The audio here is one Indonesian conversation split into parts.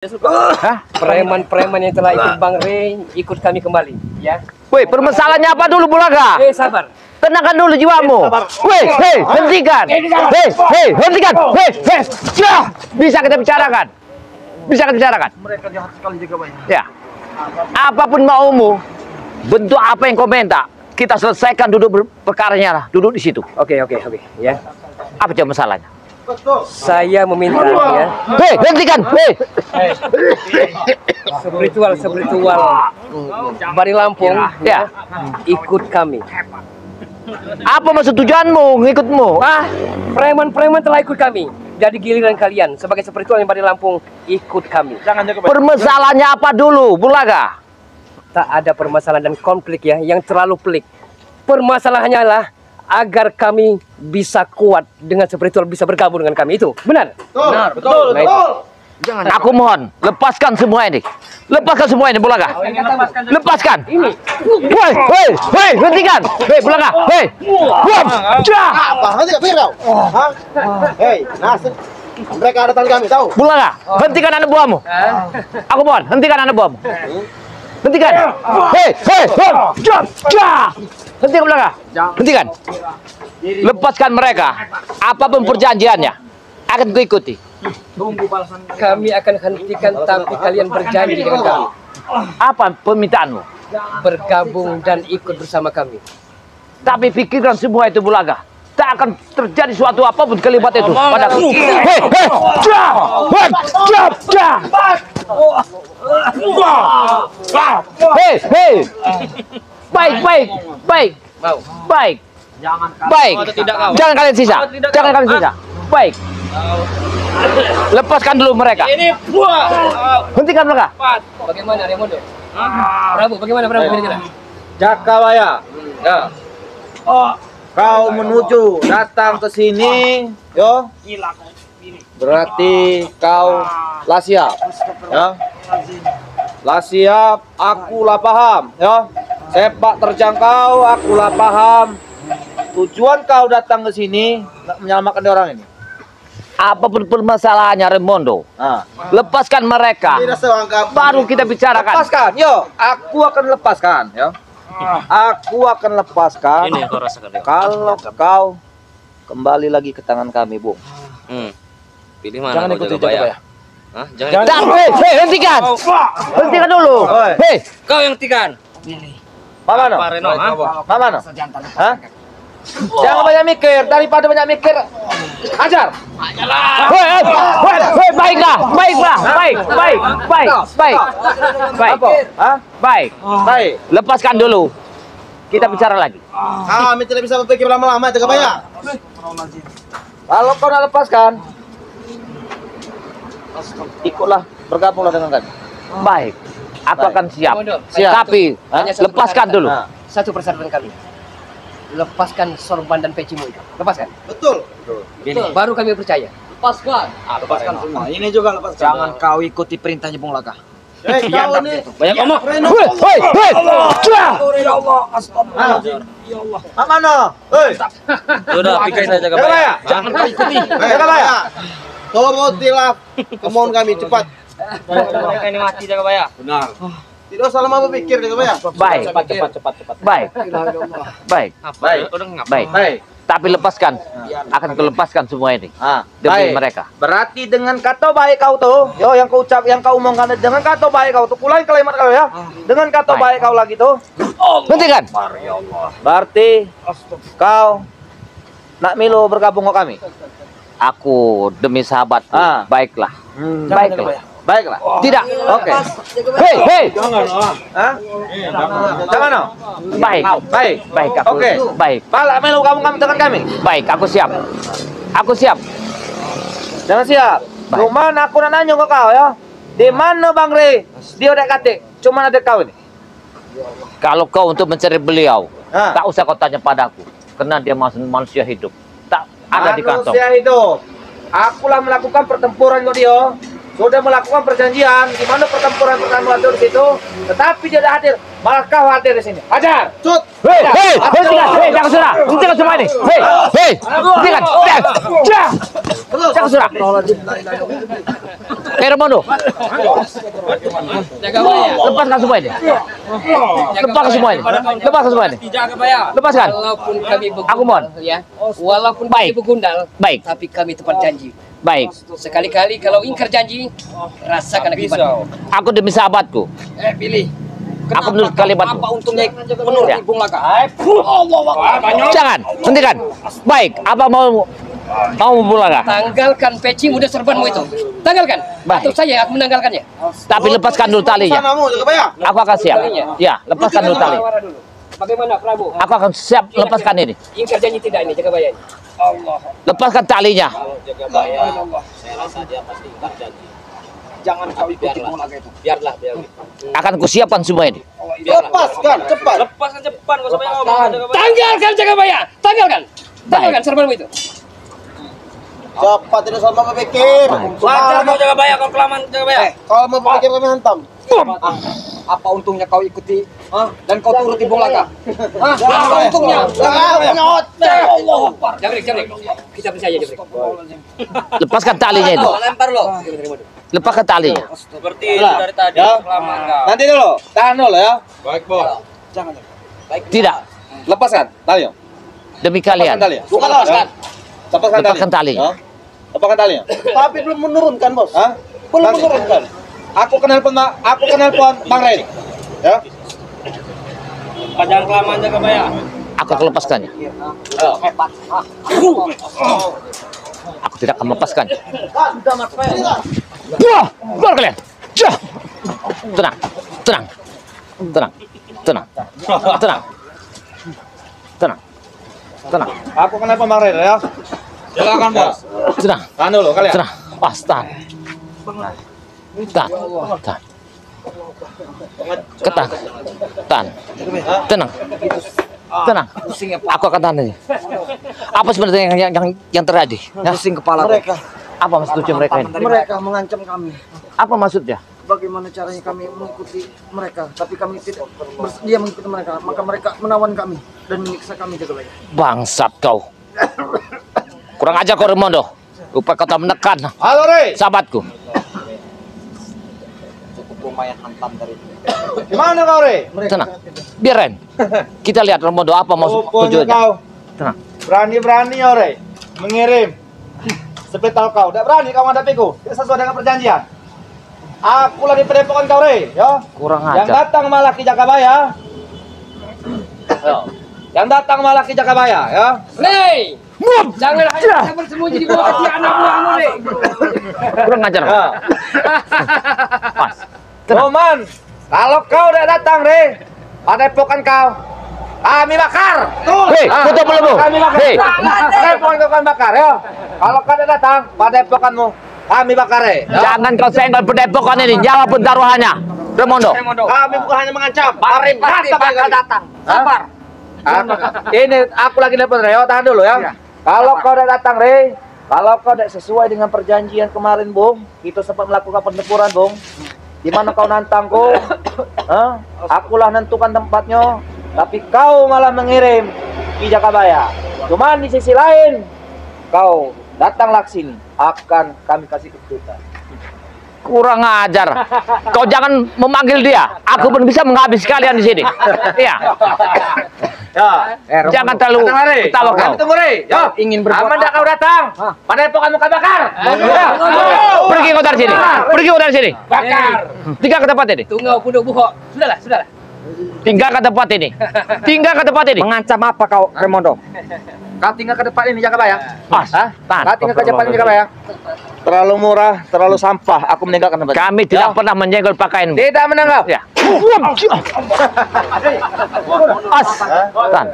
Hah? Preman-preman yang telah ikut Bang Rey, ikut kami kembali, ya. Woi, permasalahannya apa dulu, Bulaga? Sabar. Tenangkan dulu jiwamu. Woi, hentikan. Hentikan. Bisa kita bicarakan. Bisa kita bicarakan. Mereka jahat sekali juga, Pak. Ya. Apapun maumu, bentuk apa yang kau minta, kita selesaikan duduk perkaranya lah. Duduk di situ. Oke, ya. Apa coba masalahnya? Saya meminta, ya. Hentikan. Spiritual Bari Lampung, Ya. ikut kami. Apa maksud tujuanmu, ngikutmu? Preman-preman telah ikut kami. Jadi giliran kalian sebagai spiritual yang Bari Lampung ikut kami. Jangan jaga, Pak. Permasalahannya apa dulu, Bulaga? Tak ada permasalahan dan konflik ya yang terlalu pelik. Permasalahannya adalah agar kami bisa kuat dengan spiritual, bisa bergabung dengan kami. Itu benar? Betul. Jangan. Aku mohon, lepaskan semua ini. Lepaskan semua ini, Bulaga. Lepaskan. Ini. Woi, hentikan. Bulaga. Apa? Nanti gak viral. Hah? Hei, Nasir. Mereka datang kami, tahu? Bulaga, hentikan anak buahmu. Aku mohon, hentikan anak buahmu. Hentikan. Hentikan, Bulaga. Hentikan. Lepaskan mereka. Apapun perjanjiannya, akan kuikuti. Kami akan hentikan, tapi kalian berjanji dengan kami. Apa permintaanmu? Bergabung dan ikut bersama kami. Tapi pikirkan semua itu, Bulaga. Tak akan terjadi suatu apapun kelibat itu padaku. Baik. Jangan kalian sisa. Baik. Lepaskan dulu mereka. Hentikan mereka. Bagaimana, Raimundo? Prabu, bagaimana Prabu? Jakawaya. Ya. Kau menuju datang ke sini, yo. Berarti kau lah siap, ya. Lah siap, aku lah paham, ya. Sepak terjang kau, aku lah paham. Tujuan kau datang ke sini menyelamatkan orang ini. Apapun permasalahannya, Raimundo, lepaskan mereka. Baru kita bicarakan. Lepaskan, yo. Aku akan lepaskan, ya. Aku akan lepaskan. Ini kau rasakan ya. Kalau kau kembali lagi ke tangan kami, Bung. Pilih mana? Jangan kau ikuti Jagabaya? Jagabaya. Hah? Jangan. Hentikan. Hentikan dulu. Kau yang hentikan. Mana? Pak Reno, Mana? Hah? Jangan banyak mikir, daripada banyak mikir, ajar. Baiklah. Baik. Baik. Lepaskan dulu. Kita bicara lagi. Kami tidak bisa berpikir lama-lama, itu banyak. Kalau kau nak lepaskan, ikutlah, bergabunglah dengan kami. Baik. Aku akan siap. Siap. Tapi lepaskan dulu. Satu persyaratan kami. Lepaskan sorban dan pecimu itu. Lepaskan. Betul. Baru kami percaya. Lepaskan semua. Ini juga lepaskan. Jangan kau ikuti perintahnya Bung Laka. Hei, kau ini. Banyak ngomong. Mana? Hei. Sudah, pikir saja Jagabaya. Jangan kau ikuti. Jagabaya. Turutilah kemohon kami cepat. Mereka ini mati Jagabaya. Benar. Tidak usah lama berpikir, Jagabaya. Baik. Baik. Tapi lepaskan. Akan kulepaskan semua ini. Demi Baik. mereka. Berarti dengan kata baik kau tuh, yo yang kau ucap, yang kau omongkan dengan kata baik kau tuh, ulangi kalimat kau ya. Dengan kata Baik. baik kau lagi tuh. Hentikan. Berarti kau nak milu bergabung ke kami. Aku demi sahabat. Baiklah. Baiklah. Baiklah. Tidak. Oke. Hei. Hah? Jangan no. Baik. Aku. Oke. Baik. Balik milu kamu dengan kami. Baik. Aku siap. Jangan siap. Baik. Cuman aku nak nanya ke kau ya. Di mana Bang Rey? Dia udah katik. Cuman ada kau ini. Kalau kau untuk mencari beliau, Ah. tak usah kau tanya padaku, karena dia manusia hidup. Tak ada di kantong. Manusia hidup. Akulah melakukan pertempuran kau dia. sudah melakukan perjanjian di mana pertempuran pertama itu di situ, tetapi dia tidak hadir, malah kau hadir di sini. Hajar. Cut. Hei, jangan surah. Hentikan semua ini. Hei, hentikan. Jangan surah. Ramondo, lepaskan semua ini. Lepaskan semua ini. Lepaskan semua ini. Lepaskan. Walaupun kami Aku mohon. ya, walaupun Baik. kami begundal, Baik. tapi kami tepat janji. Baik. Sekali-kali kalau ingkar janji, rasakan akibatnya. Aku demi sahabatku. Pilih. Aku menurut kalimatmu. Apa untungnya menurut Ya. Bung Laka? Jangan. Hentikan. Baik. Apa mau pulang? Tanggalkan peci muda serbanmu itu. Tanggalkan. Baik. Atau saya akan menanggalkannya. Tapi lepaskan dulu talinya. Sanamu, Jakabaya. Aku akan siap. Ya, lepaskan dulu tali. Bagaimana Prabu? Aku akan siap lepaskan ini. Ingkar janji tidak ini, Jakabaya? Lepaskan talinya. Jangan kau ikuti Bung Laka itu. Biarlah. Akan kusiapkan semua ini. Lepaskan, cepat. Lepaskan cepat, nggak usah banyak ngomong. Tanggalkan Jakabaya. Tanggalkan. Tanggalkan serbanmu itu. Cepat, tidak sama berpikir. Wajar kau jaga bayar, kau kelamaan jaga bayar. Kalau mau berpikir kami hantam. Apa untungnya kau ikuti dan kau turuti Bung Laka? Apa untungnya? Jabrik. Kita percaya Jabrik. Lepaskan talinya itu. Lempar lo. Lepaskan talinya. Seperti itu dari tadi. Kelamaan kau. Nanti dulu, tahan dulu ya. Tidak. Lepaskan talinya. Demi kalian. Lepaskan talinya. Bukan lepaskan. Lepaskan talinya. Ya. Lepaskan talinya. Tapi belum menurunkan, Bos. Hah? Belum Nanti. menurunkan. Aku kenal Bang Ray. Ya. Jangan kelamaan jaga bayar. Aku akan lepaskannya. Aku tidak akan melepaskannya. Wah, keluar kalian. Jah. Tenang. Aku kenal Bang Ray ya. Silakan, Bos. Tenang. Tahan dulu kalian. Tenang. Tahan. Tenang. Aku akan tahan ini. Apa sebenarnya yang terjadi? Ya? Pusing kepala. Mereka Apa maksud tujuan mereka ini? mengancam kami. Apa maksudnya? Bagaimana caranya kami mengikuti mereka, tapi kami tidak bersedia mengikuti mereka, maka mereka menawan kami dan menyiksa kami, Jakabaya. Bangsat kau. Kurang ajar kau, Ramondo. Lupa kau tak menekan Halo, Ray. sahabatku. Lumayan hantam dari itu. Gimana kau, Ray? Tenang. Biarin. Kita lihat Ramondo apa maksud Pokoknya tujuannya. kau Tenang. berani-berani ya, Ray. Mengirim sepetal kau. Tidak berani kau menghadapiku. Tidak sesuai dengan perjanjian. Aku lagi padepokan kau, Ray. Ya. Kurang Yang ajar. datang malah Ki Jakabaya. Ya. Yang datang malah Ki Jakabaya, ya. Ray! Jangan hanya bersembunyi di bawah kaki anak buahmu, Ray. Kurang ajar. Ya. Pas. Tenang. Roman, kalau kau tidak datang, Ray, padepokan kau kami bakar. Hei, tutup mulutmu. Kami bakar. Hei. Padepokan kau kami bakar, ya. Kalau kau tidak datang, padepokanmu kami bakar, Ray. Ya. Jangan kau senggol padepokan ini. Jawab pun taruhannya. Ramondo. Kami bukan hanya mengancam, Pasti bakal datang. Sabar. Ini aku lagi nelpon, Ray. Tahan dulu ya. Kalau kau tidak datang, Ray, kalau kau tidak sesuai dengan perjanjian kemarin, Bung, kita sempat melakukan pertempuran, Bung. Di mana kau nantangku? Akulah nentukan tempatnya, tapi kau malah mengirim Ki Jakabaya. Cuman di sisi lain, kau datanglah ke sini, akan kami kasih kejutan. Kurang ajar. Kau jangan memanggil dia. Aku pun bisa menghabis kalian di sini. Iya. Ya, Jangan terlalu ketawa kau. Kami tunggu, Ray. Yo, Ingin berbuat aman dah kau datang. Padepokanmu kau bakar. Ya. Pergi kau dari sini. Pergi kau dari sini. Bakar. Tinggal ke tempat ini. Tunggu punduk buhok. Sudahlah. Tinggal ke tempat ini. Tinggal ke tempat ini. Mengancam apa kau, Ramondo? Kau tinggal ke depan ini, Jakabaya. Pas. Tahan. Kau tinggal ke depan ini, Jakabaya. Terlalu murah, terlalu sampah. Aku meninggalkan tempat. Kami tidak pernah menyenggol pakaianmu. Tidak menanggap. Ya. Pas. Tahan.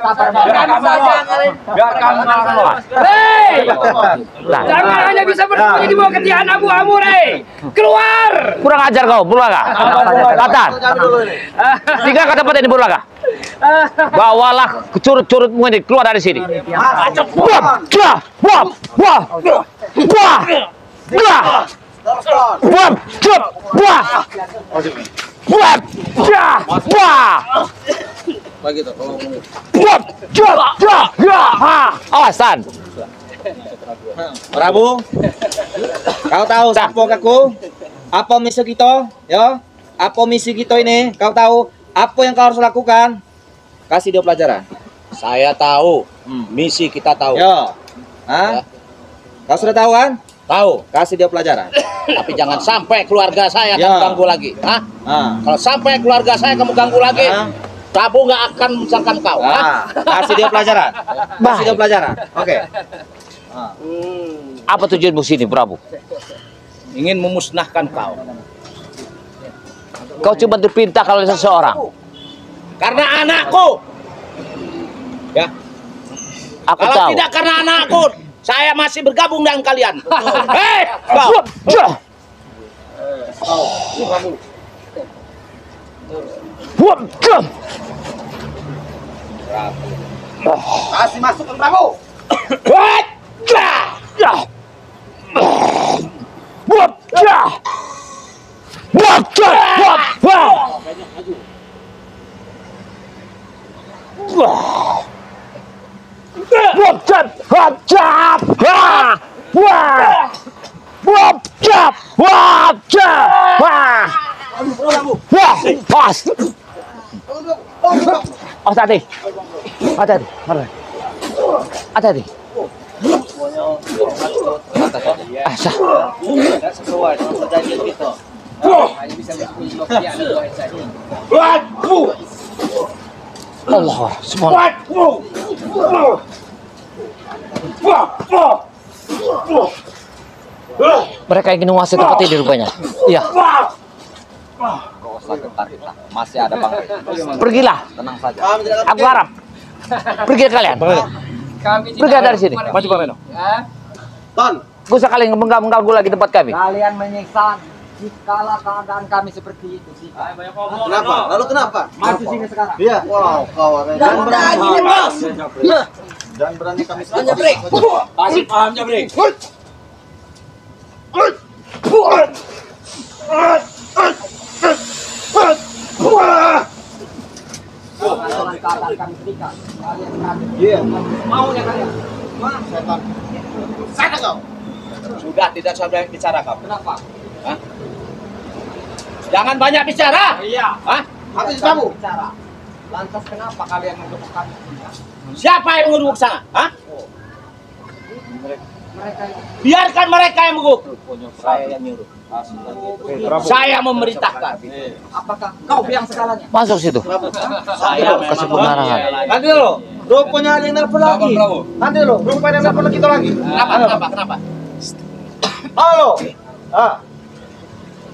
Ray! Tahan. Jangan hanya bisa bersembunyi di bawah kaki anak buahmu, Ray. Keluar! Kurang ajar kau, Burlaga. Tahan. Tinggal ke tempat ini, Burlaga. Bawalah curut-curutmu ini keluar dari sini. Wah, wah, wah, wah, wah, wah. Buat, cep, buat. Buat, ya, wah. Begitu kalau Buat, cep, ya, ha. Awasan. Prabu, kau tahu siapa aku? Apa misi kita? Ya, apa misi kita ini? Kau tahu apa yang kau harus lakukan? Kasih dia pelajaran. Saya tahu, misi kita tahu. Ya, hah? Kau sudah tahu kan? Tahu, Kasih dia pelajaran. tapi jangan sampai keluarga saya Ya. kamu ganggu lagi. Hah? Ah, Kalau sampai keluarga saya kamu ganggu lagi, Ah. Prabu nggak akan misalkan kau. Hah? Kasih dia pelajaran. Kasih dia pelajaran. Oke. Apa tujuanmu sini, Prabu? Ingin memusnahkan kau. Kau cuma diperintahkan oleh seseorang. Karena anakku. Ya. Aku Kalau tahu. tidak karena anakku, saya masih bergabung dengan kalian. Hei, kau. Buat, cep. Buat, cep. Kasih masuk Prabu. Buat, cep. Ya. Buat, cep. Buat, cep. Buat, buat. Buat, cep. Buat, cep. Wah. Wah. Buat, cep. Buat, cep. Wah. Wah. Pas. Hati-hati. Hati-hati. Hati-hati. Asa. Sesuai dengan perjanjian kita. Allah, semua. Mereka ingin menguasai tempat ini rupanya. Iya. Kau usah gentar kita. Masih ada Bang Rey. Pergilah. Tenang saja. Aku harap. Pergi kalian. Pergi dari sini. Maju Pak Reno. Ton. Gak usah kalian mengganggu lagi tempat kami. Kalian menyiksa jikalau keadaan kami seperti itu sih. Kenapa? Lalu kenapa? Maju sini sekarang. Iya. Wow, kau jangan berani. Jangan berani kami saja. Pasti pahamnya, Bre. Kalau keadaan kami terikat, kalian kaget. Iya. Maunya kalian. Setan. Sana kau. Sudah tidak usah banyak bicara kamu. Kenapa? Hah? Jangan banyak bicara. Iya. Hah? Habis kamu. Bicara. Lantas kenapa kalian menggebuk kami? Siapa yang mengebuk sana? Hah? Mereka yang Biarkan mereka yang mengebuk. Saya yang nyuruh. Saya memerintahkan. apakah kau biang segalanya? Masuk situ. Saya Kasih pengarahan. Nanti lo, rupanya ada yang nelfon lagi. Nanti lo, rupanya ada yang nelfon kita lagi. Kenapa? Halo. Ah.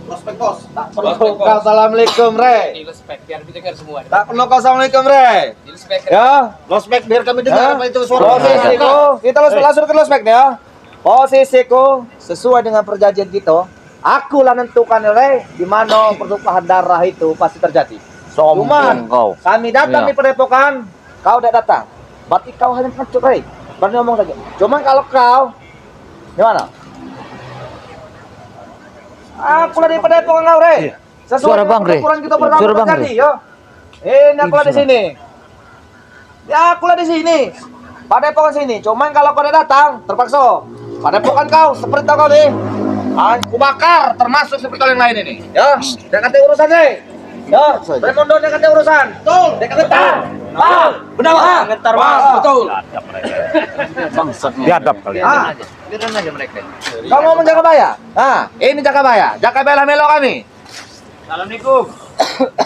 Prospek bos. Tak perlu kau assalamualaikum Re. Biar didengar semua. Tak perlu kau assalamualaikum Re. Ya, lospek biar kami dengar apa itu suara. Posisiku, kita langsung ke lospek ya. Posisiku sesuai dengan perjanjian kita. Aku lah nentukan Re di mana pertumpahan darah itu pasti terjadi. Sombong Cuman kau. kami datang Iya. di padepokan, kau tidak datang. Berarti kau hanya pengecut Re. Berani ngomong saja. Cuman kalau kau gimana? Aku lah di padepokan kau Re. Sesuai Suara dengan Bang Re. peraturan kita Suara bersama Bang terjadi, Re. yo. Ini aku lah di sini. Ya aku lah di sini. Padepokan sini. Cuman kalau kau tidak datang, terpaksa. Padepokan kau seperti kau nih. Aku bakar termasuk seperti yang lain ini. Ya, dia kata urusan nih. Ya, Raimondo dia kata urusan. Betul. Dia kata gentar. Bang, benar Bang. Gentar Bang. Betul. Bangsat biadab kalian. Ah, Biarin aja mereka. kau mau menjaga baya? Nah, ini jaga baya. Jaga bela melo kami. Assalamualaikum.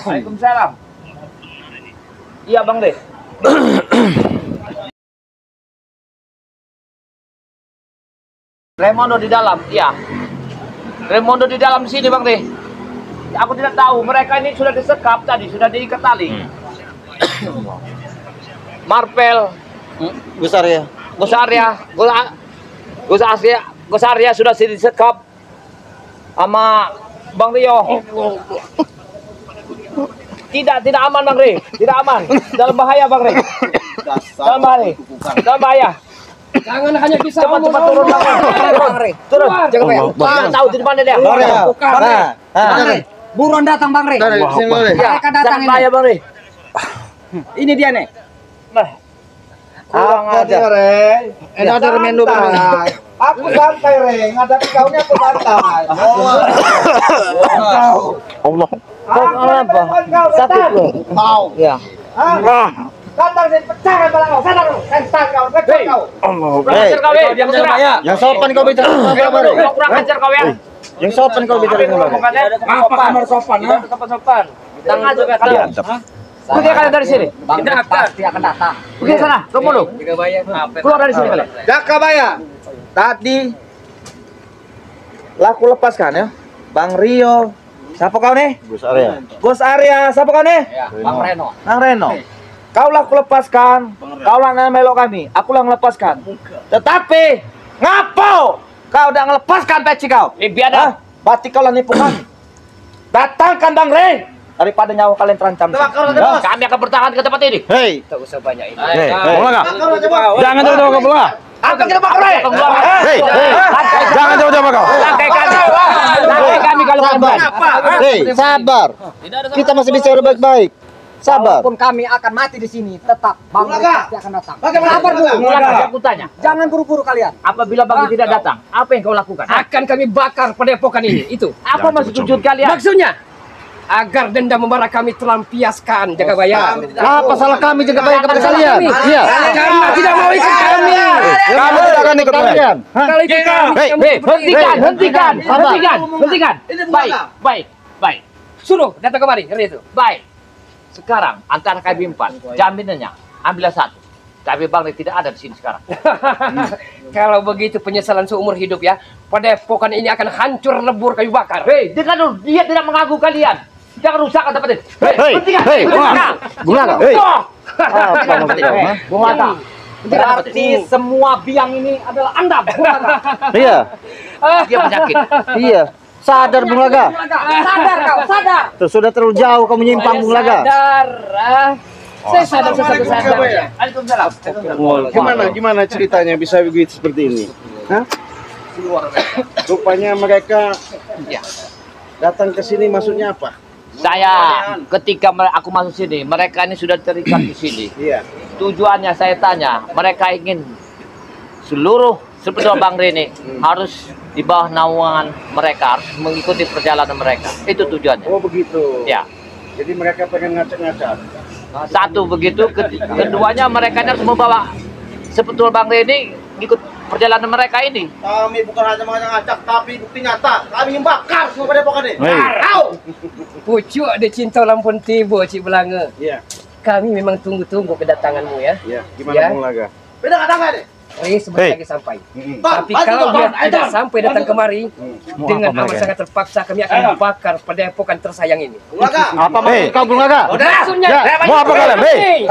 Waalaikumsalam. Iya Bang De. Raimondo di dalam, iya. Raimondo di dalam sini Bang De. Aku tidak tahu, mereka ini sudah disekap tadi, sudah diikat tali. Marpel, Besar ya. Gosaria sudah disekap sama Bang Rio. Tidak aman Bang Re, tidak aman. Dalam bahaya Bang Re. Dalam bahaya. Jangan hanya bisa Cepat turun Bang Rey. Turun. Jangan tahu di mana dia. Buruan datang Bang Rey. Mereka datang ini. Bahaya Bang Rey. Ini dia nih. Kurang aja, Reng. Ada remendo Bang Rey. Aku santai, Reng. Hadapi kau ini aku santai. Allah. Apa? Sakit lo. Mau. Ya. Datang dan pecah kepala kau. Sadar lo. Tentang kau. Pecah kau. Yang sopan kau bicara sama Bang Rey. Kurang ajar kau ya. Yang sopan kau bicara sama Bang Rey. Apa kamar sopan? sopan. Tangan juga kalian. Pergi kalian dari sini. Bang Rey pasti akan datang. Pergi sana. Kamu dulu. Keluar dari sini kalian. Jakabaya. Tadi laku lepaskan ya. Bang Rio. Siapa kau nih? Bos Arya. Siapa kau nih? Bang Reno. Bang Reno. Kau lah aku lepaskan. Kau lah melok kami. Aku lah melepaskan. Tetapi ngapo? Kau udah melepaskan peci kau. Biadab. Berarti kau lah nipu kami. Datangkan Bang Rey. Daripada nyawa kalian terancam. Kami akan bertahan ke tempat ini. Hei, Tak usah banyak ini. Bulaga. Jangan jauh-jauh ke Bulaga. Apa kita Bang Rey? Hei, jangan jauh-jauh ke kau. Langkai kami. Langkai kami kalau kalian. Hei, sabar. Kita masih bisa baik-baik. Sabar. Walaupun kami akan mati di sini, tetap Bang Rey pasti akan datang. Bagaimana Sabar dulu. Bulaga, aku tanya. Jangan buru-buru kalian. Apabila Bang tidak datang, apa yang kau lakukan? Akan kami bakar padepokan ini. Itu. Apa maksud tujuan kalian? Maksudnya agar dendam membara kami terlampiaskan, Jakabaya. Apa salah kami jaga baik kepada kalian? Iya. Karena tidak mau ikut kami. Kamu tidak akan ikut kalian. Kalau ikut kami, Hei, kamu hei, seperti Hentikan, itu. hentikan. Baik. Suruh datang kemari, hari itu. Baik. Sekarang antara kami empat, jaminannya ambillah satu. Tapi Bang Rey tidak ada di sini sekarang. Kalau begitu penyesalan seumur hidup ya. Padepokan ini akan hancur lebur kayu bakar. Hei, dengar dulu, dia tidak mengaku kalian. Jangan rusakkan tempat ini. Hei, Bulaga. Hei. Bulaga. Berarti semua biang ini adalah Anda. Iya. Dia penyakit. Iya. Sadar Bulaga. Sadar kau, sadar. Tuh, sudah terlalu jauh kamu nyimpang Bulaga. Sadar. Saya sadar sadar. Gimana ceritanya bisa begitu seperti ini? Hah? Rupanya mereka datang ke sini maksudnya apa? Saya ketika aku masuk sini, mereka ini sudah terikat di sini. Iya. Tujuannya saya tanya, mereka ingin seluruh seperti Bang Rey ini harus di bawah naungan mereka, harus mengikuti perjalanan mereka. Itu tujuannya. Oh begitu. Ya. Jadi mereka pengen ngacak-ngacak. Satu begitu, keduanya mereka harus membawa seperti Bang Rey ini ikut perjalanan mereka ini. Kami bukan hanya ngacak, tapi bukti nyata. Kami membakar semua padepokan ini. Hei. Pucuk ada cinta lampun tiba, Cik Belanga. Iya. Kami memang tunggu-tunggu kedatanganmu ya. Iya. Gimana Ya. Bulaga? Beda kata nih. Sebentar lagi sampai. Tapi kalau dia tidak sampai datang kemari, dengan amat sangat terpaksa kami akan membakar padepokan tersayang ini. Apa maksud kau Bulaga? Maksudnya, Ya, mau apa kalian? Hei.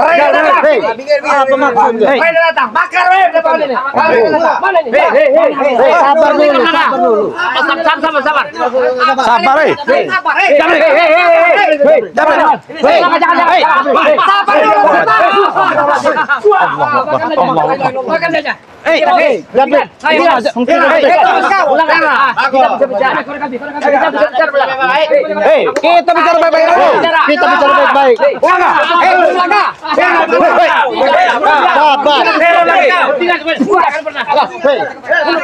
Hei. Apa maksudnya? Hei. datang, bakar padepokan ini. Mana ini? Hei, sabar dulu. Sabar. Sabar, hei. Makan saja. Hei, Jabrik. Hei, kita bicara baik-baik. Kita bicara baik-baik. Sabar. Hei,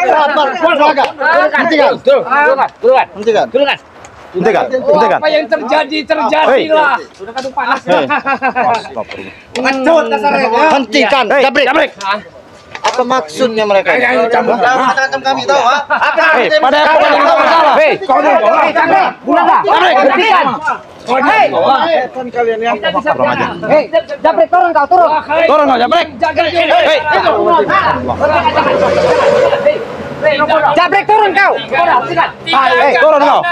sabar. Bulaga. Hentikan. Hentikan. Apa yang terjadi terjadilah. Sudah kadung panas. Hentikan. Jabrik. Apa maksudnya mereka? Macam kami tahu, ha? Hei, pada apa yang tahu salah? Hei, Hentikan. Kan kalian ya. Jabrik turun kau, turun. turun kau Jabrik. Jabrik turun kau. Hei, turun kau.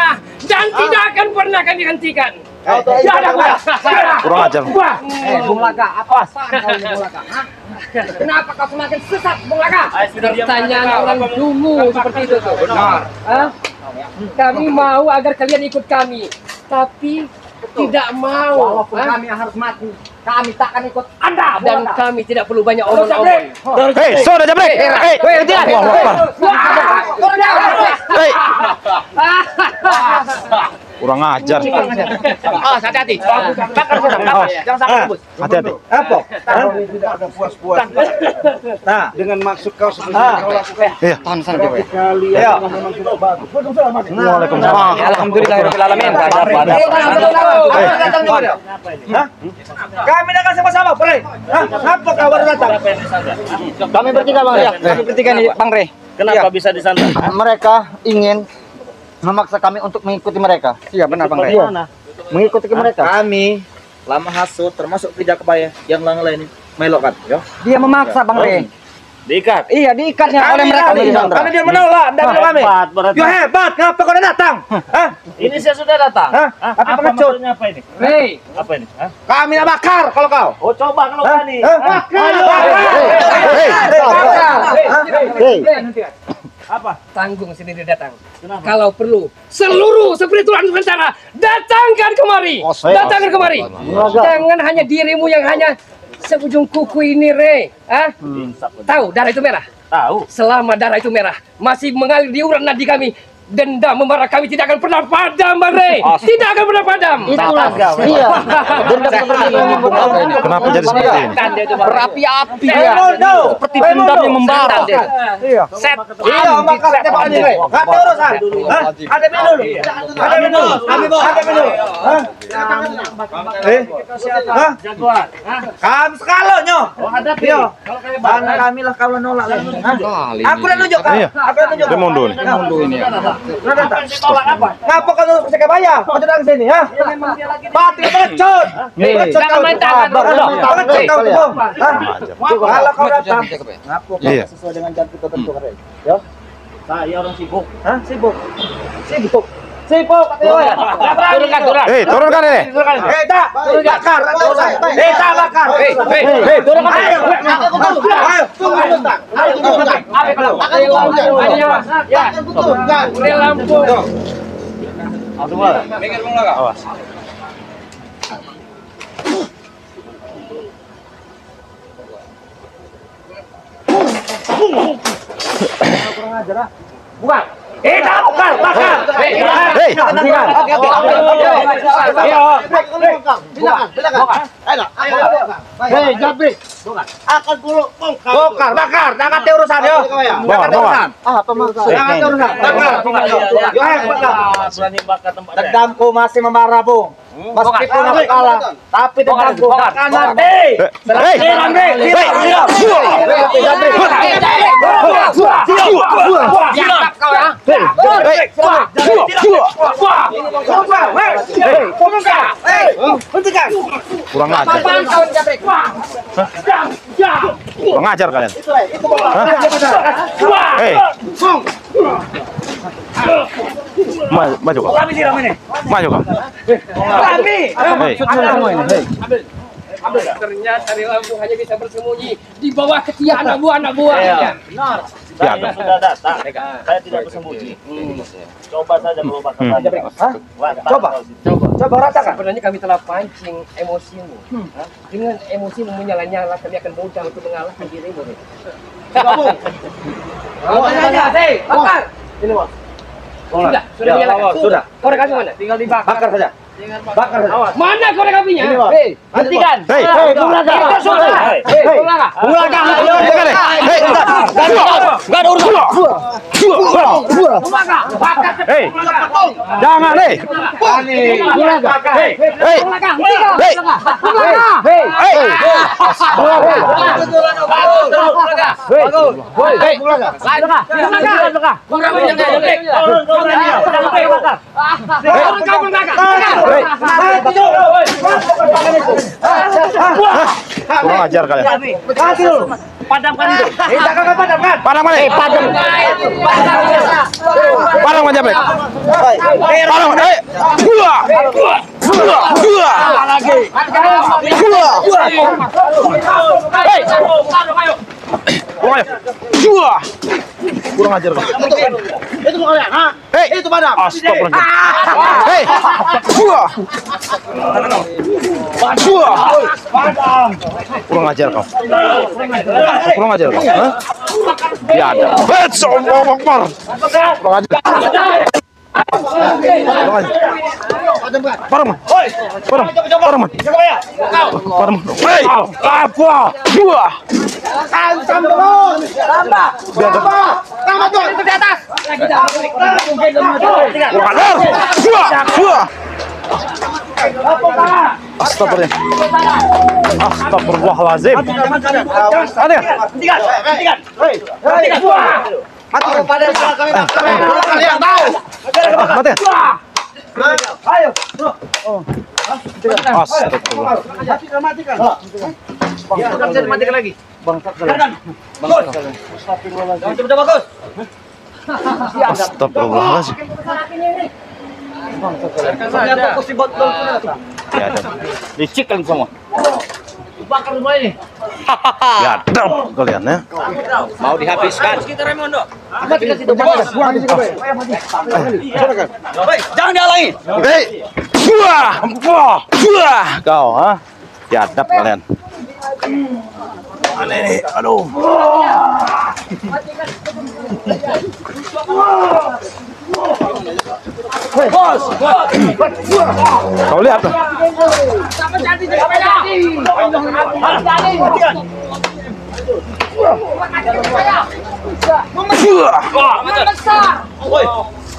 Dan tidak akan pernah kami hentikan. Kurang ajar. Bung Laga, apaan kau ini Bung Laga? Kenapa kau semakin sesat, Bung Laga? Pertanyaan orang dungu seperti itu tuh. Benar. Kami mau agar kalian ikut kami, tapi tidak mau. Walaupun kami harus mati, Kami tak akan ikut Anda. Dan kami tidak perlu banyak omong-omong. Hei, sudah Jabrek. Hei, hei. Kurang ajar. Oh, hati-hati. Jangan sampai tembus. Hati-hati. Apa? Tidak ada puas-puas. Nah, dengan maksud kau seperti yang kau lakukan. Iya, tahan sana Jabrek. Kalian memang tidak bagus. Waalaikumsalam. Alhamdulillahirobbilalamin. Kami datang sama-sama, Bre. Apa kau baru datang? Kami bertiga Bang Re. Kami bertiga nih Bang Re. Kenapa bisa disandra? Mereka ingin memaksa kami untuk mengikuti mereka. Iya benar Bang Re. Mengikuti mereka. Kami lama hasut termasuk tidak kebaya yang lain-lain melok kan, yo. Dia memaksa Bang Re. Diikat. Iya diikatnya oleh mereka di Sandra. Karena dia menolak dan kami. Hebat berarti. Yo hebat, ngapa kau datang? Hah? Ini saya sudah datang. Hah? Apa pengecut? maksudnya apa ini? Hei, Apa ini? Hah? Kami nak bakar kalau kau. Oh, coba kalau berani. Apa? tanggung sendiri datang. Kalau perlu, seluruh spiritual Nusantara datangkan kemari. Datangkan kemari. Jangan hanya dirimu yang hanya seujung kuku ini, Re. Ah? Tahu darah itu merah? Tahu. Selama darah itu merah, masih mengalir di urat nadi kami. Dendam memarah kami tidak akan pernah padam, Bang Re. Tidak akan pernah padam. Itulah. Iya. Dendam seperti ini. Kenapa jadi seperti ini? Berapi-api ya. Seperti dendam yang membara. Iya. Iya, bakar tembak ini, Re. Enggak ada urusan. Hah? Ada minum. Ada minum. Kami bawa ada minum. Hah? Hah? Jagoan. Kami sekalonyo. Oh, hadapi. Iya. Kalau kayak Karena kami lah kalau nolak lagi. Aku udah nunjuk kan? Iya. Aku udah nunjuk. Dia mundur. apa yang ditolak apa? Ngapa kau nolak pakai kebaya? Kau datang sini, ha? Mati pengecut. Pengecut Jangan kau. main tangan. Pengecut kau tuh. Hah? Kalau kau datang, ngapa kau Iya. sesuai dengan jam kita tentu kan? Ya. Saya orang sibuk. Hah? Sibuk. Sibuk. Sibuk. Turunkan, turun. Hei, turunkan ini. Eh, tak. Bakar. Eh, tak bakar. Turunkan. Ayo. Ayo. Tunggu sebentar. Ayo, tunggu sebentar. Udah lampu. Awas. Bukan. Eh, tak bakar. Bakar. Hei. Hei, Jabrik. Akan dulu Bongkar, bakar. Jangan ada urusan, yo. Jangan ada urusan. Apa maksud? Jangan ada urusan. Bakar. Yo, bakar. Berani bakar tempat saya. Dendamku masih membara, Bung. Meskipun aku kalah, tapi dendamku akan mati. Kurang ajar. Kurang ajar kalian. Hei. Maju kau. Maju kau. Hei. Ternyata di lampu hanya bisa bersembunyi di bawah ketiak anak buah. Ya, Saya sudah datang. Saya tidak bersembunyi. Coba saja kalau bakar saja. Coba rasakan. Sebenarnya kami telah pancing emosimu. Dengan emosimu menyala-nyala, kami akan mudah untuk mengalahkan dirimu. Bakar. Ini, Bos. Sudah menyalakan. Sudah. Korek api mana? Tinggal dibakar. Bakar saja. Bakar saja. Mana korek apinya? Hentikan. Hei. Enggak ada urusan. Hei. Jangan, hei. Kurang ajar kalian. Padamkan itu. Padam mana? Padam aja, Brek. Padam. Kurang aja. Jua. Kurang ajar kau. Itu kalian, ha? Hei, Itu padam. astagfirullah. Hei. Jua. Jua. Kurang ajar kau. Kurang ajar kau. Hah? Biada. Allahu Akbar. Kurang ajar. Parman. Parman. Parman. Hei. Apa? Dua. Ancam terus. Tambah. Tambah tuh itu di atas. Kurang ajar. Dua. Dua. Astagfirullah. Astagfirullahalazim. Ada. Mati pada kalian tahu. Mati. Ayo. Astagfirullah. Matikan. Bisa dimatikan lagi. Coba bagus. Astagfirullahalazim. Licik kalian semua. Bakar rumah ini. Biada kalian ya. Mau dihabiskan. Jangan dihalangi. Hei. Dua. Dua. Kau, ha? Biadab kalian. Aneh nih, aduh. Bos. Kau lihat tuh.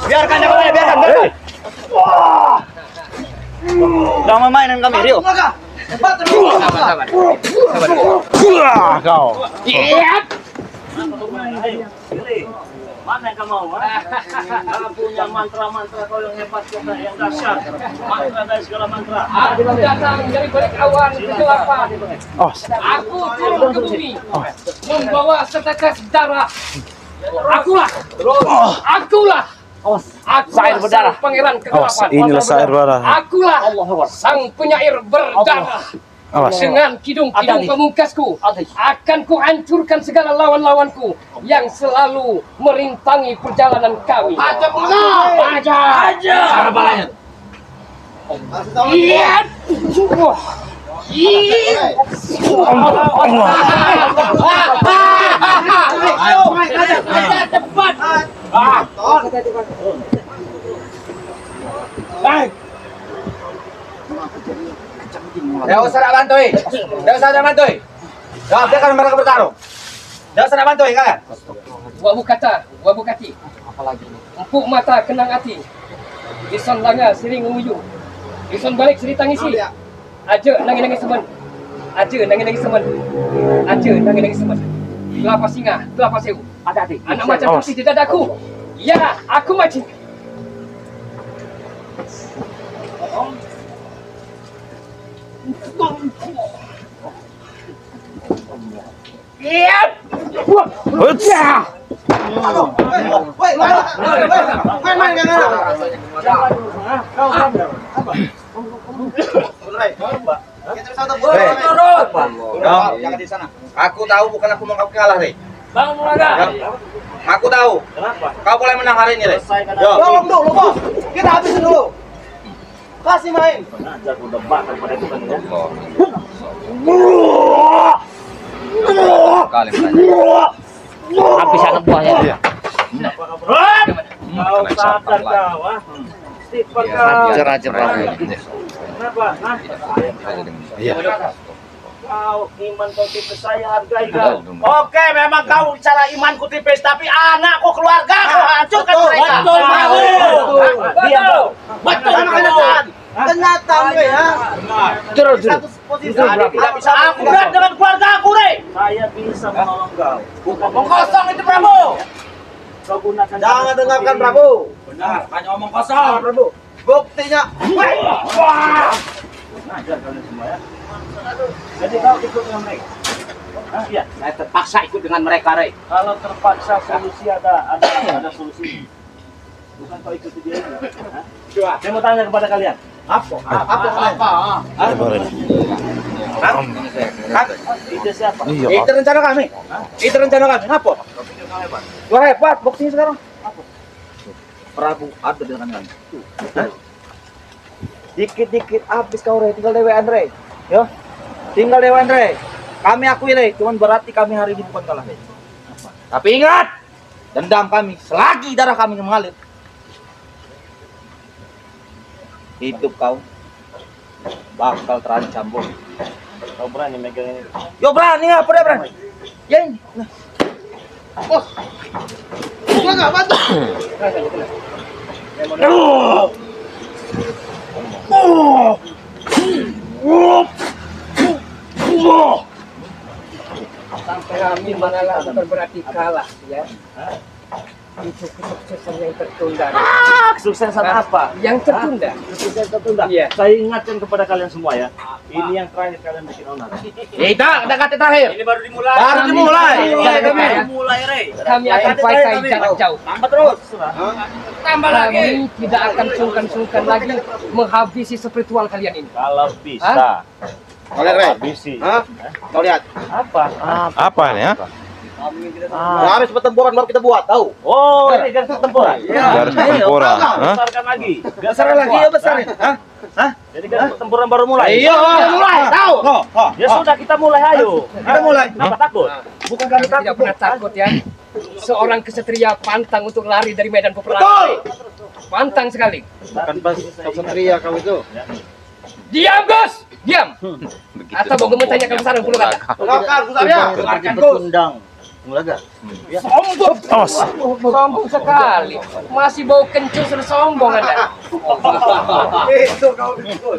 Biarkan ya, biarkan. Jangan mainan kami, Rio. Kau. Mana yang kamu mau? Kamu punya mantra-mantra kau yang hebat, yang dahsyat. Mantra dari segala mantra. Aku datang dari balik awan kegelapan. Oh, Aku turun ke bumi membawa setetes darah. Akulah. Akulah. Sair berdarah. Sang pangeran awas, kegelapan. inilah sair darah. Akulah sang penyair berdarah. Awas. Dengan kidung-kidung pamungkasku akan ku hancurkan segala lawan-lawanku yang selalu merintangi perjalanan kami. Aja. Iya. Cepat. Tidak usah nak bantui. Tidak usah nak bantui. Jawab, biarkan mereka bertarung. Tidak usah nak bantui kalian. Wabu kata, wabu kati. Apalagi empuk mata kenang hati. Ison langa siring nguyu. Ison balik seri tangisi. Aja nangis-nangis semen. Aja nangis-nangis semen. Aja nangis-nangis semen. Kelapa singa, kelapa sewu. Hati-hati. Anak macam putih di dadaku. Ya, aku macam. Iya. Main Jangan di sana. Aku tahu bukan aku mau kau kalah, Rey. Bang Mulaga. Aku tahu. Kenapa? Kau boleh menang hari ini, Rey. Yo. Tolong dulu, Bos. Kita habisin dulu. Kasih main. Pengajar udah bakar pada itu kan. Kali menang. Habis anak buahnya. Kau sadar kau, ah. Istighfar kau. Cerah-cerah. Kenapa? Hah? Iya. Kau iman kau tipis, saya hargai kau. Oke, memang kau cara imanku tipis, tapi anakku, keluarga kau hancurkan mereka. Betul, Betul. Betul, ternyata ya. Terus. Aku berat dengan keluarga aku, Rey. Saya bisa menolong kau. Omong kosong itu, Prabu. Kau gunakan. Jangan dengarkan Prabu. Benar, hanya omong kosong. Prabu. Buktinya. Ajar kalian semua ya. Jadi kau ikut dengan mereka. Hah? Iya. Saya terpaksa ikut dengan mereka, Rey. Kalau terpaksa solusi ada solusi. Bukan kau ikuti dia ini. Hah? Saya mau tanya kepada kalian. Apa? Itu siapa? Itu rencana kami. Itu rencana kami. Apa? Wah hebat, boxing sekarang. Apa? Prabu ada dengan kami. Dikit-dikit habis kau Re, tinggal Dewa Andre. Ya. Tinggal Dewa Andre. Kami akui Re, cuman berarti kami hari ini bukan kalah Re. Tapi ingat, dendam kami selagi darah kami mengalir. Hidup kau bakal terancam, Bos. Kau berani megang ini? Yo berani apa dia berani? Ya ini. Nah. Bos. Gua enggak bantu. Sampai kami mengalah bukan berarti kalah ya. Itu kesuksesan yang tertunda. Kesuksesan apa? Yang tertunda. Kesuksesan tertunda. Iya. Saya ingatkan kepada kalian semua ya. Ini yang terakhir kalian bikin onar. Kita udah kata terakhir. Ini baru dimulai. Baru dimulai. Mulai, Re. Kami akan fight jarak jauh. Tambah terus. Tambah lagi. Kami tidak akan sungkan-sungkan lagi menghabisi spiritual kalian ini. Kalau bisa. Oleh Re. Habisi. Hah? Kau lihat. Apa? Apa nih ya? Habis pertempuran baru kita buat, tahu? Oh, ini garis pertempuran. Garis pertempuran. Hah? Besarkan lagi. Besar lagi ya besarin. Hah? Hah? Jadi garis pertempuran baru mulai. Iya, mulai. Tahu? Ya sudah kita mulai ayo. Kita mulai. Kenapa takut? Bukan kami Kami tidak takut. pernah takut ya. Seorang kesatria pantang untuk lari dari medan peperangan. Pantang sekali. Bukan pas satria kau itu. Diam, Gus! Diam! Atau mau kamu tanyakan sarang puluh kata? Silakan, Kusarya. Silakan, Gus. Sombong sekali. Masih bau kencur sudah sombong Anda. Itu kau itu.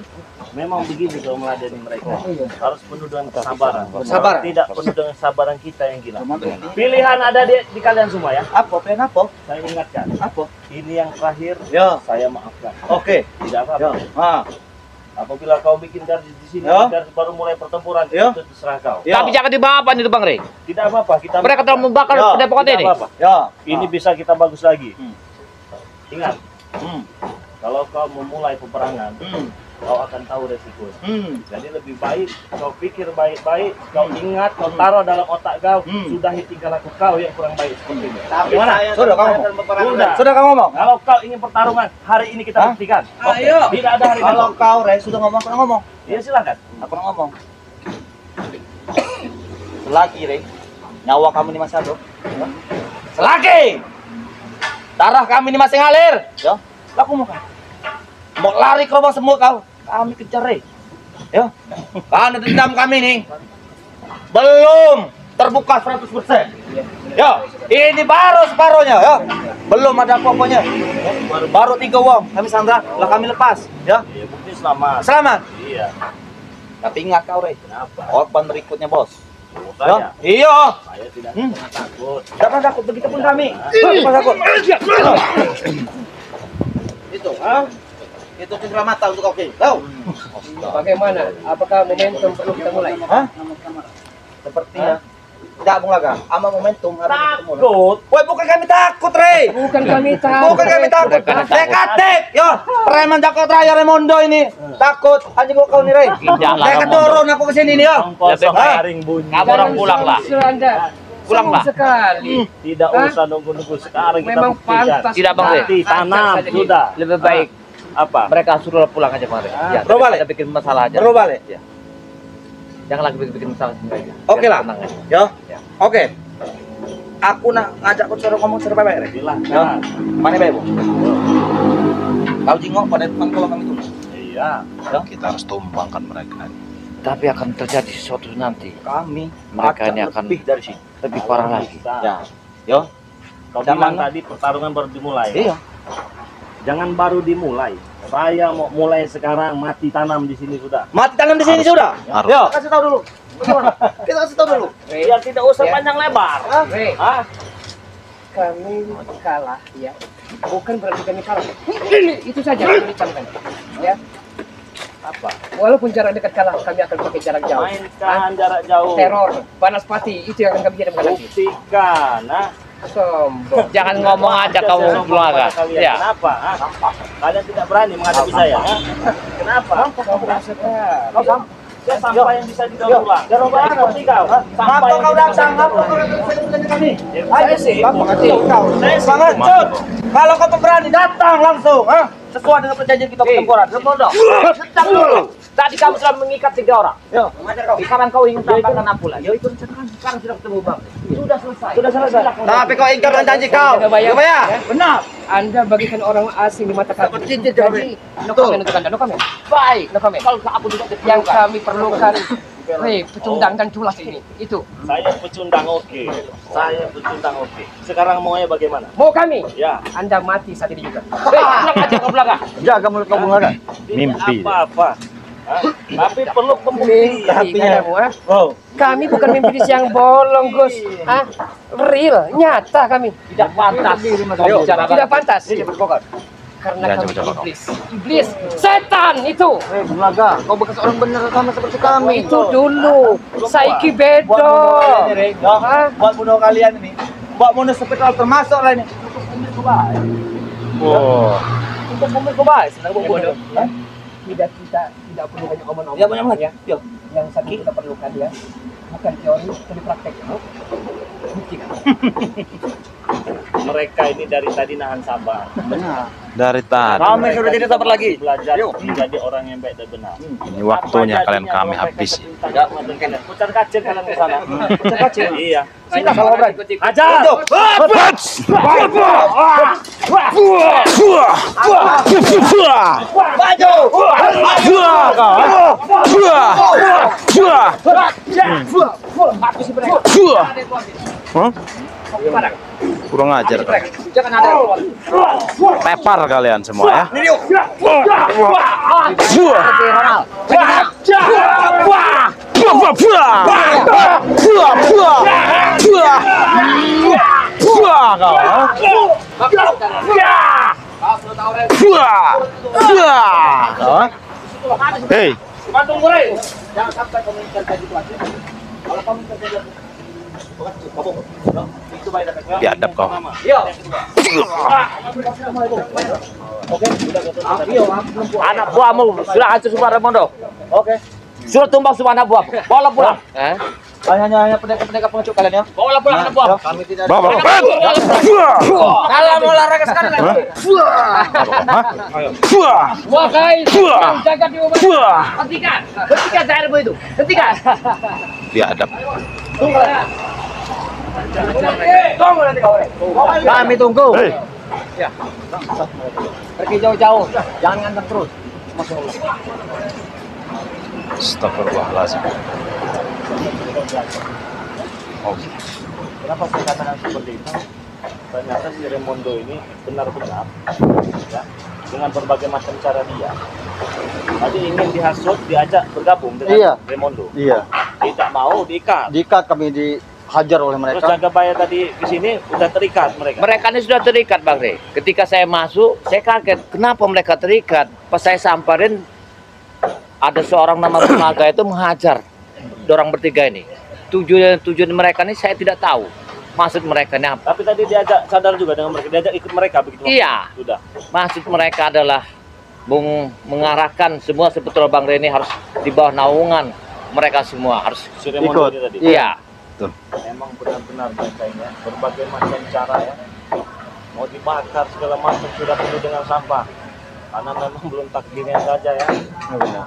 Memang begini kalau meladeni mereka. Harus penuh dengan kesabaran. Sabar. Tidak penuh dengan kesabaran kita yang gila. Pilihan ada di kalian semua ya. Apa? Pengen apa? Saya ingatkan. Apa? Ini yang terakhir. Ya. Saya maafkan. Oke. Tidak apa-apa. Ah. Apabila kau bikin garis di sini, Ya. garis baru mulai pertempuran, Ya. itu terserah kau. Ya. Tapi jangan dibawa itu Bang Rey. Tidak apa-apa. Kita Mereka telah membakar Ya, padepokan tidak ini. apa-apa. Ya. Ini bisa kita bagus lagi. Ingat, Hmm. kalau kau memulai peperangan, kau akan tahu resikonya. Jadi lebih baik kau pikir baik-baik, kau ingat, kau taruh dalam otak kau, sudah tinggal aku kau yang kurang baik seperti ini. Gimana? Sudah kamu ngomong. Sudah. Sudah kamu ngomong. Kalau kau ingin pertarungan, hari ini kita buktikan. Ayo. Tidak ada hari Kalau besok. kau Re sudah ngomong, kau ngomong. Ya silakan. Aku ngomong. Selagi Re, nyawa kamu ini masih ada. Selagi darah kami ini masih ngalir, ya. Aku mau lari ke rumah semua kau. Kami kejar Re. Ya. Karena dendam kami nih belum terbuka 100%. Ya, ini baru separuhnya ya. Belum ada apa-apanya. Ya, baru 3 uang kami sandra, lah kami lepas, ya. Ya bukti selamat. Selamat. Iya. Tapi ingat kau Re, Kenapa? korban berikutnya bos. Saya, Ya? Iya. saya tidak pernah takut. Tidak pernah takut, begitu pun kami. Tidak pernah takut. Itu, ah? Itu cindera mata untuk oke. Tahu? Bagaimana? Apakah momentum perlu kita mulai? Hah? Sepertinya tidak Bung Laga, ama momentum hari ini kita mulai. Takut. Woi, bukan kami takut, Re. Bukan kami tahu. Bukan kami takut. Saya katek, yo. Preman Jakarta Raya Remondo ini takut. Anjing kau nih, Re. Tidaklah, Saya Remondo. kedorong aku ke sini nih, yo. Kosong Hah? haring bunyi. Kamu orang pulang lah. Anda. Pulanglah. Sombong sekali. Tidak Hah? usah nunggu-nunggu sekarang kita Memang buktikan. pantas. Tidak, Bang Rey. Nanti tanam Saja sudah. Lebih baik Apa? mereka suruh pulang aja Bang Rey. Ya, Bro, balik. daripada bikin masalah aja. Bro, balik. Ya. Jangan lagi bikin masalah sendiri. Oke lah. Tenang aja. Yo. Ya. Oke. Aku nak ngajak kau suruh ngomong secara baik, Re. Ya. Silahkan. Mana baik, Bu? Kau jingok pada depan kalau kami tunggu. Iya. Kita harus tumbangkan mereka. Tapi akan terjadi sesuatu nanti. Kami Mereka ini akan lebih dari sini. lebih parah lagi. Ya. Yo. Kau Jangan- bilang tadi pertarungan baru dimulai. Iya. Jangan baru dimulai. Saya mau mulai sekarang, mati tanam di sini sudah. Mati tanam di sini sudah. Harus. Yo. Kasih tahu dulu. Bagaimana? Kita kasih tahu dulu. Biar tidak usah Ya. panjang lebar. Re, Hah? kami kalah ya. Bukan berarti kami kalah. Ini itu saja yang dicamkan. Ya. Apa? Walaupun jarak dekat kalah, kami akan pakai jarak jauh. Mainkan jarak jauh. Teror, panas pati, itu yang akan kami kirimkan nanti. Buktikan. Nah, Sombong. Jangan ngomong aja kamu keluarga. Kalian. Ya. Kenapa? Kalian tidak berani menghadapi saya. Kenapa? Saya sampah yang bisa didaur ulang. Daur ulang seperti kau. Sampah yang kau datang, ngapa kau datang dengan kami? Ayo sih. Saya Semangat, Cut. Kalau kau berani datang langsung, sesuai dengan perjanjian kita pertempuran. Bodoh. Tentang dulu. Tadi kamu sudah mengikat 3 orang. Yo, Sekarang kau ingin tambahkan apa lagi? Yo ikut sekarang sudah ketemu Bang. Sudah selesai. sudah selesai. Tapi kau ingkar dengan janji kau. Tidak bayar. Tidak bayar. Benar. Anda bagikan orang asing di mata kami. Cincin Jadi, no comment untuk Anda, no comment. Baik. No comment. Kalau aku juga Yang kami perlukan, pecundang dan culas ini. Itu. Saya pecundang oke. Saya pecundang oke. Sekarang maunya bagaimana? Mau kami? Ya. Anda mati saat ini juga. pulang aja ke belakang. Jaga mulut kamu enggak? Mimpi. Apa-apa. Tapi perlu pembuktian. Mimpi kamu, ha? Oh. Kami bukan mimpi yang bolong, Gus. Hah? Real, nyata kami. Tidak pantas. Tidak pantas. Karena kami iblis. Iblis, setan itu. Belaga, kau bekas orang benar sama seperti kami. Itu dulu. Saiki bedo. Hah? Buat bunuh kalian ini. Buat bunuh spiritual termasuk lah ini. Wow. Untuk mobil kebas, senang bodoh. Tidak perlu banyak omong-omong. Ya, banyak banget. Ya. Yang satu kita perlukan ya, bukan teori, tapi praktek. Bukti. Mereka ini dari tadi nahan sabar. Dari tadi. Kami sudah jadi sabar lagi. Belajar menjadi orang yang baik dan benar. Ini waktunya kalian kami habis. Tidak mungkin. Putar kacir kalian ke sana. Putar kacir. Iya. Sila kalau berani. Ajar. Kurang ajar. Jangan ada. Pepar kalian semua ya. Hei, Bantu murai. Jangan sampai kamu meninggalkan itu aja. Kalau kamu meninggalkan itu baik dan baik. biadab kau. Iya. Anak buahmu sudah hancur semua Ramondo. Oke. Sudah tumbang semua anak buah. Bawa pulang. Hanya pendekar-pendekar pengecut kalian ya. Bawa pulang anak buah. Kami tidak Bawa. Kalau mau olahraga sekarang Wahai, jaga di rumah. Hentikan. Hentikan airmu itu. Hentikan. Biadab. kami tunggu. Hei. Pergi jauh-jauh, jangan ngantar terus. Astagfirullahaladzim. Oh, Kenapa saya katakan seperti itu? Ternyata si Raimondo ini benar-benar ya, dengan berbagai macam cara dia. Tadi ingin dihasut, diajak bergabung dengan Iya. Raimondo. Iya, Tidak mau diikat. jika kami dihajar oleh Terus mereka. jaga bayar tadi ke sini udah terikat mereka. Mereka ini sudah terikat Bang Rey. Ketika saya masuk, saya kaget. Kenapa mereka terikat? Pas saya samperin, ada seorang nama tenaga itu menghajar orang bertiga ini. Tujuan mereka ini saya tidak tahu. Maksud mereka ini apa? Tapi tadi diajak sadar juga dengan mereka, diajak ikut mereka begitu. Iya. Sudah. Maksud mereka adalah mengarahkan semua sebetulnya Bang Rey ini harus di bawah naungan mereka semua harus Si Raimondo Ikut. ini tadi. iya. Memang benar-benar mereka ini ya, berbagai macam cara ya. Mau dibakar segala macam sudah penuh dengan sampah. Karena memang belum takdirnya saja ya.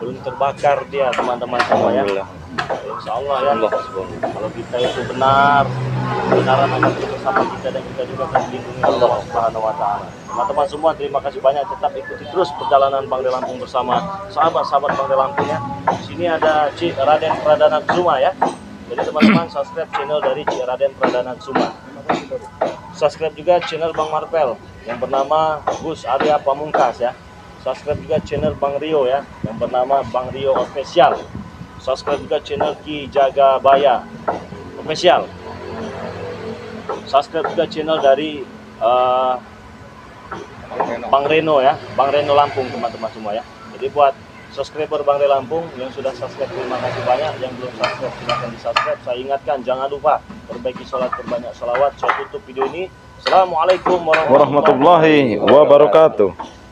Belum terbakar dia teman-teman semua ya. Insya Allah ya. Kalau kita itu benar, kebenaran akan bersama kita dan kita juga akan dilindungi Allah Subhanahu Wa Taala. Teman-teman semua terima kasih banyak, tetap ikuti terus perjalanan Bang Rey Lampung bersama sahabat-sahabat Bang Rey Lampung ya. Di sini ada Cik Raden Pradana Kusuma ya. Jadi teman-teman subscribe channel dari Cik Raden Pradana Kusuma. Subscribe juga channel Bang Marvel yang bernama Gus Arya Pamungkas ya. Subscribe juga channel Bang Rio ya yang bernama Bang Rio Official. Subscribe juga channel Ki Jaga Baya Official. Subscribe juga channel dari Bang Reno ya, Bang Reno Lampung teman-teman semua ya. Jadi buat subscriber Bang Reno Lampung yang sudah subscribe terima kasih banyak, yang belum subscribe silahkan di subscribe. Saya ingatkan jangan lupa perbaiki sholat, perbanyak sholawat. Saya tutup video ini. Assalamualaikum warahmatullahi Warahmatullahi wabarakatuh.